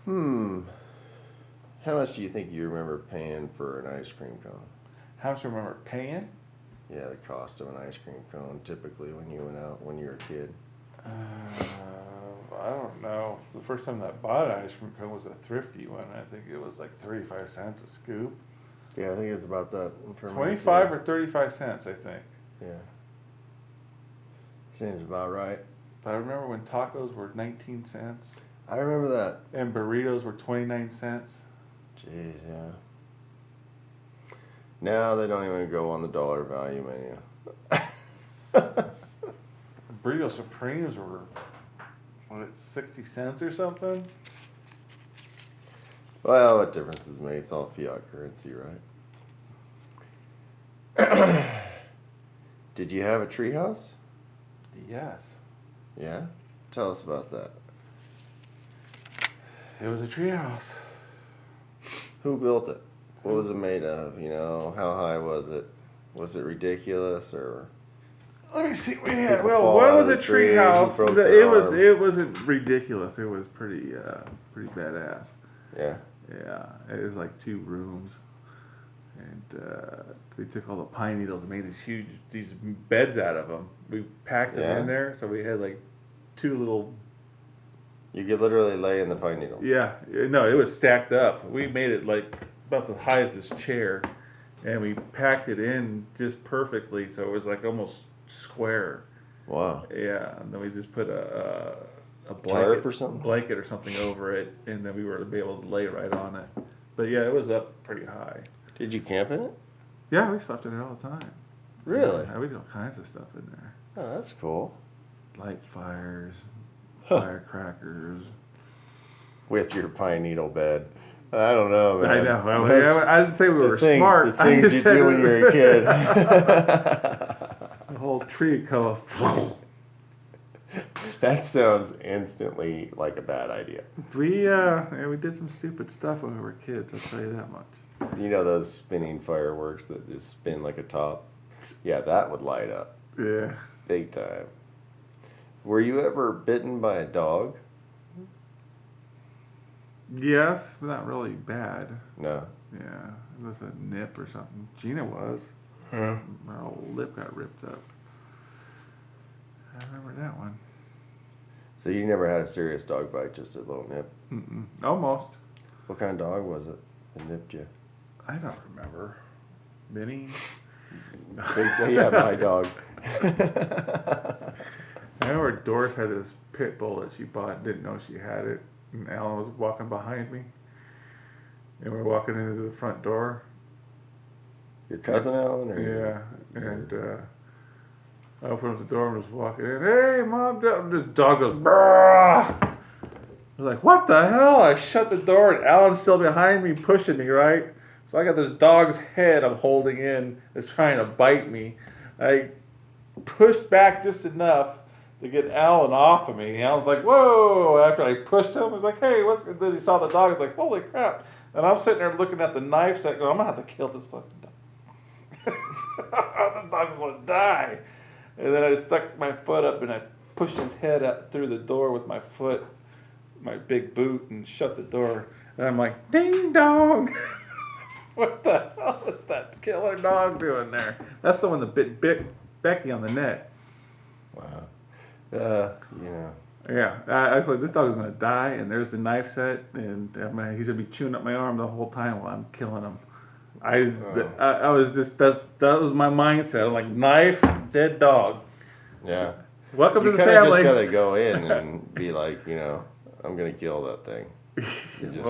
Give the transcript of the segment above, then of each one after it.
Hmm. How much do you think you remember paying for an ice cream cone? How much do you remember paying? Yeah, the cost of an ice cream cone typically when you went out when you were a kid. I don't know. The first time that I bought an ice cream cone was a thrifty one. I think it was like 35 cents a scoop. Yeah, I think it's about that. For me, 25 too. or 35 cents, I think. Yeah. Seems about right. But I remember when tacos were 19 cents I remember that. and burritos were 29 cents. Jeez, yeah. Now they don't even go on the dollar value menu. Burrito Supremes were, 60 cents or something? Well, what difference does it make? It's all fiat currency, right? Did you have a treehouse? Yes. Yeah? Tell us about that. It was a treehouse. Who built it? What was it made of? You know, how high was it? Was it ridiculous or? Let me see. We had, People well, fall one out was of a the trees, treehouse. who broke their arm. It wasn't ridiculous. It was pretty badass. Yeah. Yeah, it was like 2 rooms, and we took all the pine needles and made these beds out of them. We packed them Yeah? in there, so we had like 2 little. You could literally lay in the pine needles. Yeah, no, it was stacked up. We made it like about the high as this chair, and we packed it in just perfectly, so it was like almost square. Wow. Yeah, and then we just put a Tarp or something? blanket or something over it, and then we were able to lay right on it. But yeah, it was up pretty high. Did you camp in it? Yeah, we slept in it all the time. Really? Yeah, we did all kinds of stuff in there. Oh, that's cool. Light fires, Huh. firecrackers. With your pine needle bed. I don't know, man. I know. I didn't say we were smart. The I things just you said do when you're a kid. the whole tree would come up. That sounds instantly like a bad idea. We did some stupid stuff when we were kids. I'll tell you that much. You know those spinning fireworks that just spin like a top? Yeah, that would light up. Yeah. Big time. Were you ever bitten by a dog? Yes, but not really bad. No. Yeah, it was a nip or something. Gina was. Huh? My whole lip got ripped up. I remember that one. So you never had a serious dog bite, just a little nip? Mm-mm. Almost. What kind of dog was it that nipped you? I don't remember. Minnie? Yeah, my dog. I remember Doris had this pit bull that she bought and didn't know she had it. And Alan was walking behind me. And we were walking into the front door. Your cousin Alan? Or Yeah. And I opened up the door and was walking in. Hey, Mom. The dog goes, brrrr. I was like, what the hell? I shut the door and Alan's still behind me, pushing me, right? So I got this dog's head I'm holding in that's trying to bite me. I pushed back just enough to get Alan off of me. Alan's like, whoa. After I pushed him, I was like, hey, what's... Then he saw the dog. He's like, holy crap. And I'm sitting there looking at the knife set going, I'm going to have to kill this fucking dog. The dog's going to die. And then I stuck my foot up and I pushed his head out through the door with my foot, my big boot, and shut the door. And I'm like, ding dong. What the hell is that killer dog doing there? That's the one that bit Becky on the neck. Wow. You know. Yeah, I was like, this dog is going to die, and there's the knife set, and he's going to be chewing up my arm the whole time while I'm killing him. I was just, that was my mindset. I'm like, knife, dead dog. Yeah. Welcome to the You family. just got to go in and be like, you know, I'm going to kill that thing. You just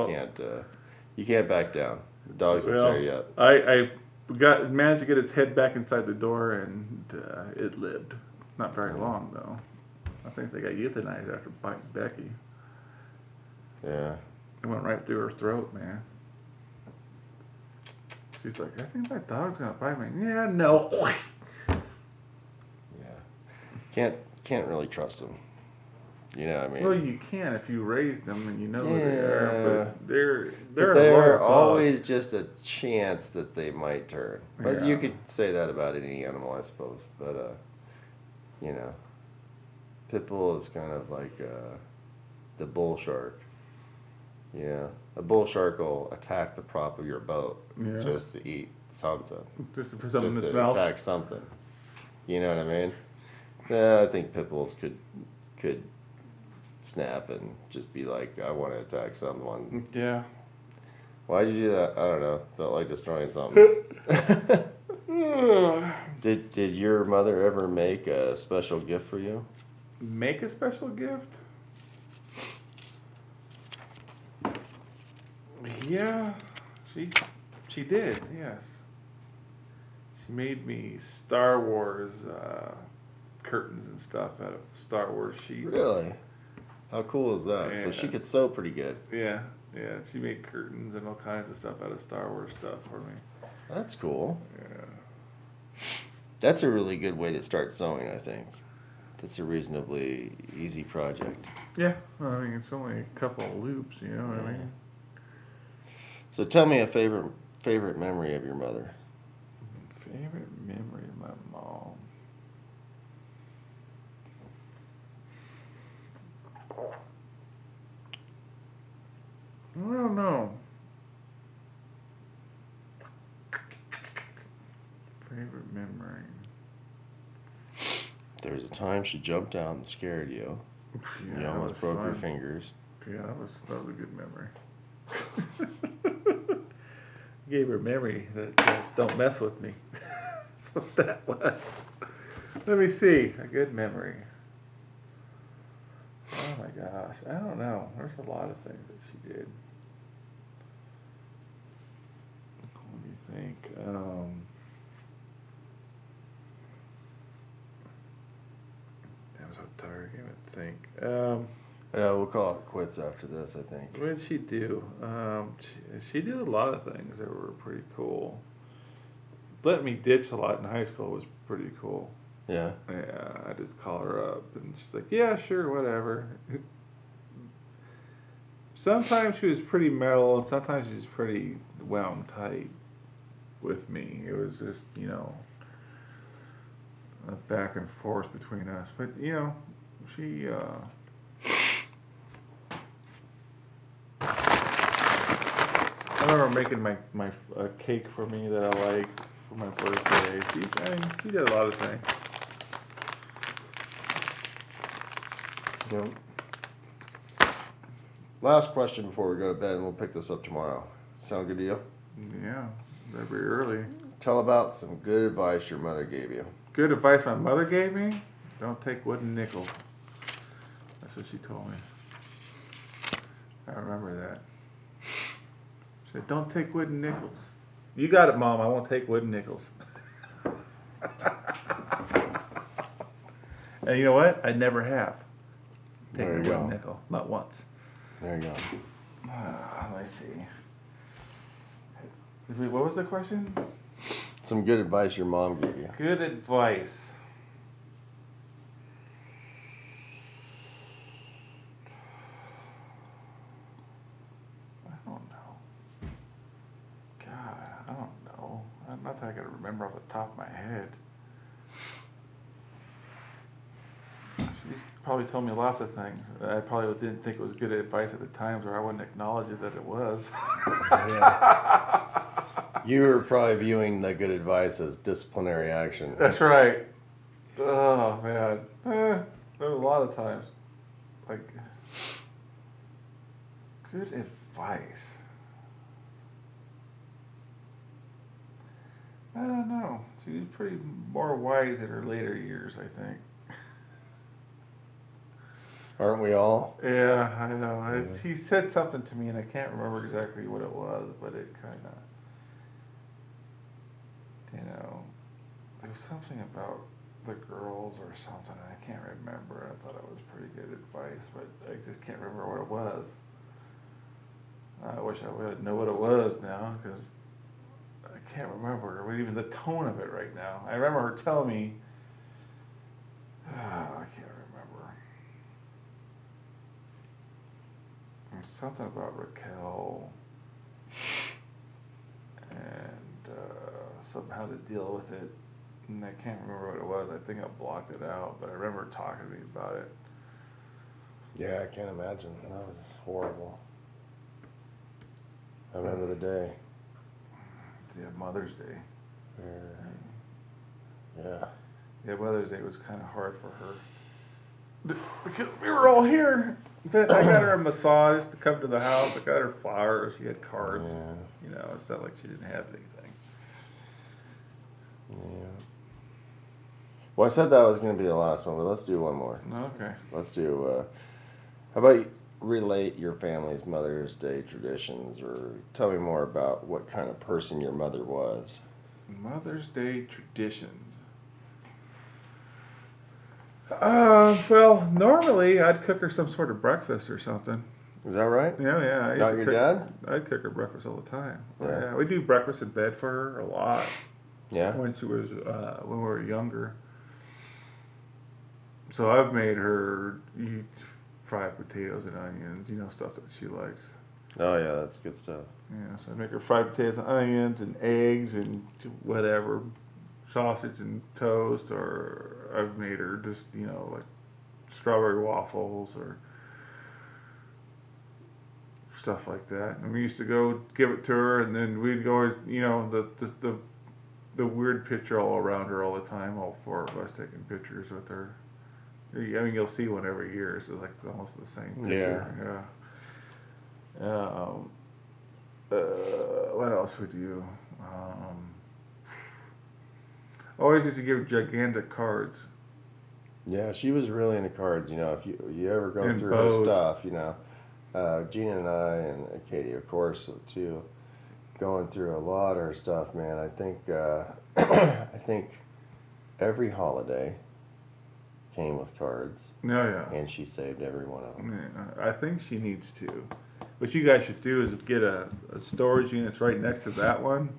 you can't back down. The dogs will tear you up. I managed to get its head back inside the door, and it lived. Not very long, though. I think they got euthanized after biting Becky. Yeah. It went right through her throat, man. She's like, I think my dog's gonna bite me. Yeah, no. Yeah. Can't really trust them. You know what I mean? Well, you can if you raised them and you know who they are, but they're There always just a chance that they might turn. But Yeah. you could say that about any animal, I suppose. But you know, pit bull is kind of like the bull shark. Yeah, a bull shark will attack the prop of your boat Yeah. just to eat something, Just for something just in its to mouth. attack something. You know what I mean? Yeah, I think pit bulls could snap and just be like, I want to attack someone. Yeah. Why'd you do that? I don't know. Felt like destroying something. Did your mother ever make a special gift for you? Make a special gift? Yeah, she did. Yes, she made me Star Wars curtains and stuff out of Star Wars sheets. Really? How cool is that? Yeah. So she could sew pretty good. Yeah, yeah. She made curtains and all kinds of stuff out of Star Wars stuff for me. That's cool. Yeah. That's a really good way to start sewing, I think. That's a reasonably easy project. Yeah, well, I mean it's only a couple of loops, you know what I mean. So tell me a favorite memory of your mother. Favorite memory of my mom. I don't know. Favorite memory. There was a time she jumped out and scared you. Yeah, You that almost was broke your fun. fingers. Yeah, that was a good memory. Gave her a memory that don't mess with me. That's what that was. Let me see. A good memory. Oh my gosh. I don't know. There's a lot of things that she did. Let me think. I'm so tired. I can't even think. Yeah, we'll call it quits after this, I think. What did she do? She did a lot of things that were pretty cool. Let me ditch a lot in high school was pretty cool. Yeah. Yeah, I just call her up and she's like, yeah, sure, whatever. Sometimes she was pretty mellow and sometimes she was pretty wound tight with me. It was just, a back and forth between us. But, she, I remember making my cake for me that I liked for my birthday. She did a lot of things. Yep. Last question before we go to bed, and we'll pick this up tomorrow. Sound good to you? Yeah, very early. Tell about some good advice your mother gave you. Good advice my mother gave me? Don't take wooden nickels. That's what she told me. I remember that. She said, don't take wooden nickels. You got it, Mom. I won't take wooden nickels. And you know what? I never have taken a wooden nickel. Not once. There you go. Let me see. What was the question? Some good advice your mom gave you. Good advice. I don't know. God, I don't know. Not that I can remember off the top of my head. She probably told me lots of things. I probably didn't think it was good advice at the times, or I wouldn't acknowledge it that it was. Yeah. You were probably viewing the good advice as disciplinary action. That's right. Oh, man. There was a lot of times. Like, good advice. I don't know. She was pretty more wise in her later years, I think. Aren't we all? Yeah, I know. She said something to me, and I can't remember exactly what it was, but it kind of, there was something about the girls or something. I can't remember. I thought it was pretty good advice, but I just can't remember what it was. I wish I would know what it was now, because I can't remember, or even the tone of it right now. I remember her telling me, I can't remember. There's something about Raquel and somehow to deal with it. And I can't remember what it was. I think I blocked it out, but I remember talking to me about it. Yeah, I can't imagine. That was horrible. I remember the day. Yeah, Mother's Day. Yeah. Yeah, Mother's Day was kind of hard for her. Because we were all here. I got her a massage to come to the house. I got her flowers. She had cards. Yeah. You know, it's not like she didn't have anything. Yeah. Well, I said that was going to be the last one, but let's do one more. Okay. Let's do, how about you relate your family's Mother's Day traditions, or tell me more about what kind of person your mother was. Mother's Day traditions. Well, normally I'd cook her some sort of breakfast or something. Is that right? Yeah, I used Not to your cook, dad? I'd cook her breakfast all the time. Yeah. We do breakfast in bed for her a lot Yeah? when she was when we were younger. So I've made her eat fried potatoes and onions, you know, stuff that she likes. Oh, yeah, that's good stuff. Yeah, so I make her fried potatoes and onions and eggs and whatever, sausage and toast, or I've made her just, you know, like strawberry waffles or stuff like that. And we used to go give it to her, and then we'd go, you know, the weird picture all around her all the time, all four of us taking pictures with her. I mean, you'll see one every year, so like it's almost the same picture. Yeah. What else would you? Always used to give gigantic cards. Yeah, she was really into cards. You know, if you ever go And through bows. her stuff, you know, Gina and I and Katie, of course, too, going through a lot of her stuff, man. I think I think every holiday came with cards, No, yeah. and she saved every one of them. Yeah, I think she needs to. What you guys should do is get a storage unit that's right next to that one,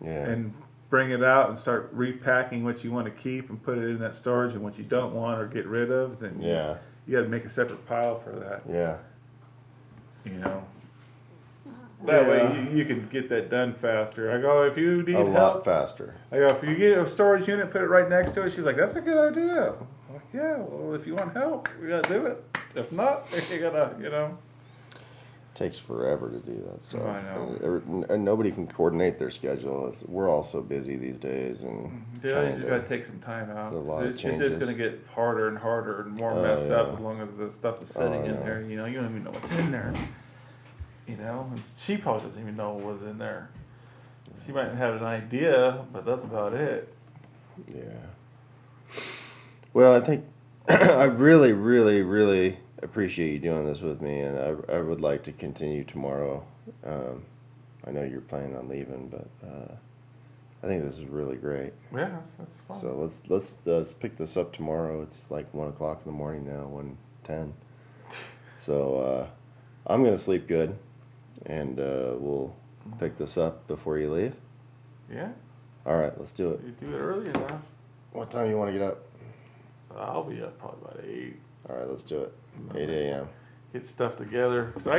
Yeah. and bring it out and start repacking what you want to keep and put it in that storage, and what you don't want or get rid of, then Yeah. you got to make a separate pile for that. Yeah. You know. That Yeah. way you can get that done faster. I go, if you need A lot help, faster. I go, if you get a storage unit, put it right next to it. She's like, that's a good idea. I'm like, yeah, well, if you want help, we gotta do it. If not, you gotta, you know. Takes forever to do that stuff. I know. And nobody can coordinate their schedule. We're all so busy these days, and Yeah, you trying just to- gotta take some time out. There's a lot of It's just changes. gonna get harder and harder and more Oh, messed up yeah. as long as the stuff is sitting I in know. there. You know, you don't even know what's in there. You know, and she probably doesn't even know what was in there. She might have an idea, but that's about it. Yeah. Well, I think I really, really, really appreciate you doing this with me, and I would like to continue tomorrow. I know you're planning on leaving, but I think this is really great. Yeah, that's fun. So let's pick this up tomorrow. It's like 1:00 in the morning now, 1:10. So I'm gonna sleep good, and we'll pick this up before you leave. Yeah, All right, let's do it. you do it early enough. What time you want to get up? So I'll be up probably about 8. All right, let's do it. 8 a.m. Get stuff together. 'Cause I